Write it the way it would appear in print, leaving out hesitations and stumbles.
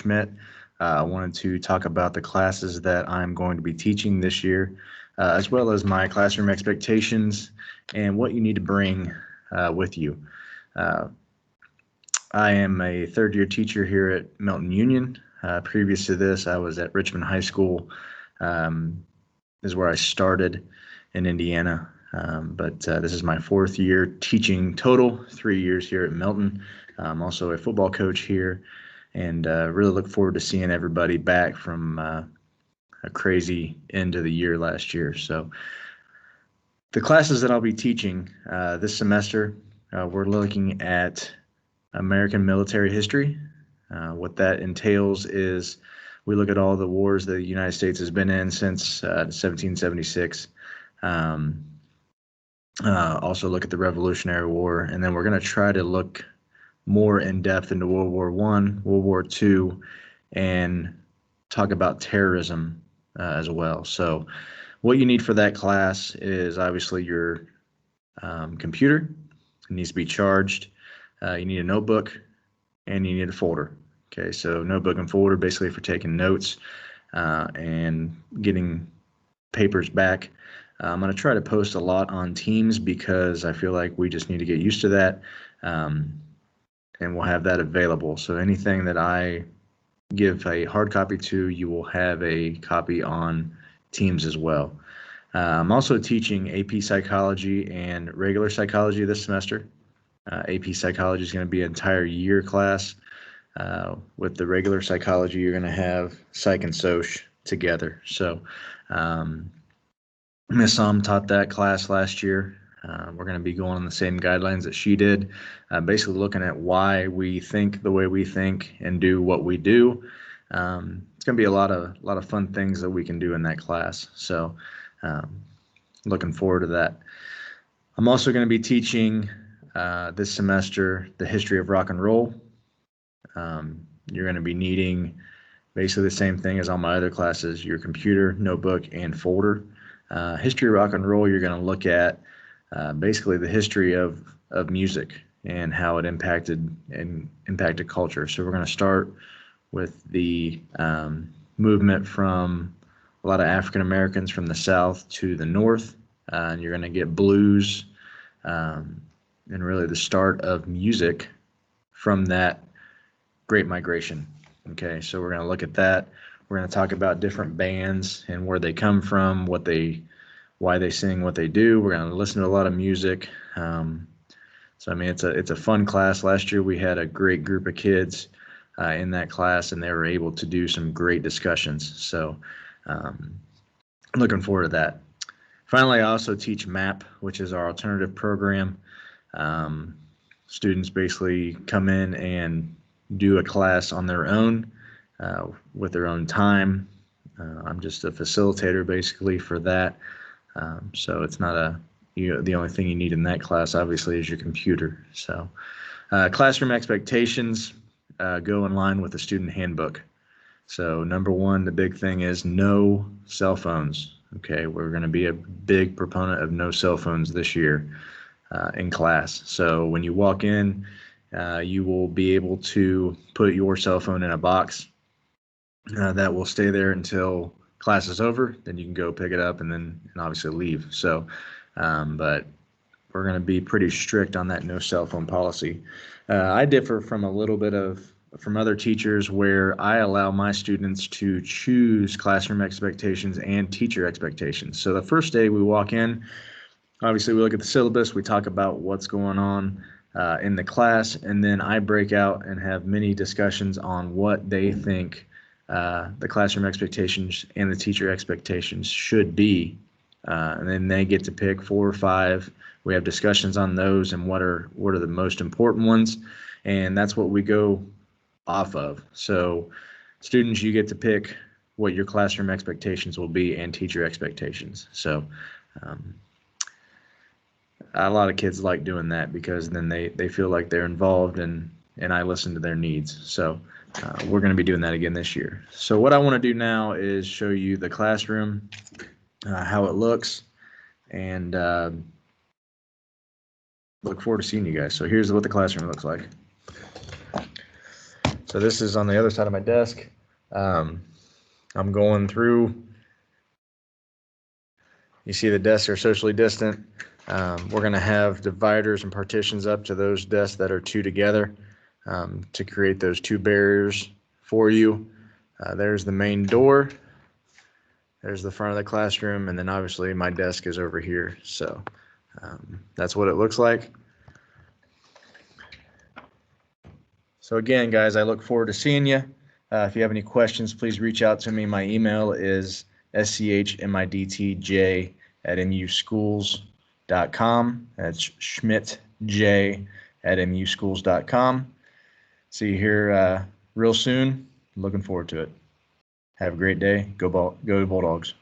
Schmidt. I wanted to talk about the classes that I'm going to be teaching this year, as well as my classroom expectations and what you need to bring with you. I am a third-year teacher here at Milton-Union. Previous to this, I was at Richmond High School, is where I started in Indiana. But this is my fourth year teaching total, 3 years here at Milton. I'm also a football coach here, and really look forward to seeing everybody back from a crazy end of the year last year. So the classes that I'll be teaching this semester, we're looking at American military history. What that entails is we look at all the wars that the United States has been in since 1776. Also look at the Revolutionary War, and then we're going to try to look more in depth into World War I, World War II, and talk about terrorism as well. So what you need for that class is obviously your computer. It needs to be charged. You need a notebook, and you need a folder. Okay, so notebook and folder basically for taking notes and getting papers back. I'm going to try to post a lot on Teams because I feel like we just need to get used to that, and we'll have that available. So anything that I give a hard copy to, you will have a copy on Teams as well. I'm also teaching AP Psychology and regular psychology this semester. AP Psychology is going to be an entire year class. With the regular psychology, you're going to have Psych and Soc together. So Miss Som taught that class last year. We're going to be going on the same guidelines that she did, basically looking at why we think the way we think and do what we do. It's going to be a lot of fun things that we can do in that class. So looking forward to that. I'm also going to be teaching this semester the history of rock and roll. You're going to be needing basically the same thing as all my other classes: your computer, notebook, and folder. History of rock and roll, you're going to look at basically the history of music and how it impacted culture. So we're going to start with the movement from a lot of African Americans from the South to the North, and you're going to get blues and really the start of music from that Great Migration. Okay, so we're going to look at that. We're going to talk about different bands and where they come from, why they sing what they do. We're going to listen to a lot of music. So I mean, it's a fun class. Last year we had a great group of kids in that class, and they were able to do some great discussions. So looking forward to that. Finally, I also teach MAP, which is our alternative program. Students basically come in and do a class on their own with their own time. I'm just a facilitator basically for that. So it's not the only thing you need in that class obviously is your computer. So classroom expectations go in line with the student handbook. So number one, the big thing is no cell phones. Okay, we're going to be a big proponent of no cell phones this year in class. So when you walk in, you will be able to put your cell phone in a box that will stay there until class is over. Then you can go pick it up and obviously leave. So, but we're going to be pretty strict on that no cell phone policy. I differ from a little bit from other teachers where I allow my students to choose classroom expectations and teacher expectations. So the first day we walk in, obviously we look at the syllabus, we talk about what's going on in the class, and then I break out and have many discussions on what they think the classroom expectations and the teacher expectations should be. And then they get to pick 4 or 5. We have discussions on those and what are the most important ones, and that's what we go off of. So students, you get to pick what your classroom expectations will be and teacher expectations. So a lot of kids like doing that because then they feel like they're involved and I listen to their needs. So we're going to be doing that again this year. So what I want to do now is show you the classroom, how it looks, and look forward to seeing you guys. So here's what the classroom looks like. So this is on the other side of my desk. I'm going through. You see the desks are socially distant. We're going to have dividers and partitions up to those desks that are two together to create those two barriers for you. There's the main door. There's the front of the classroom, and then obviously my desk is over here. So that's what it looks like. So again, guys, I look forward to seeing you. If you have any questions, please reach out to me. My email is schmidtj@muschools.com. That's schmidtj@muschools.com. See you here real soon. Looking forward to it. Have a great day. Go Bulldogs.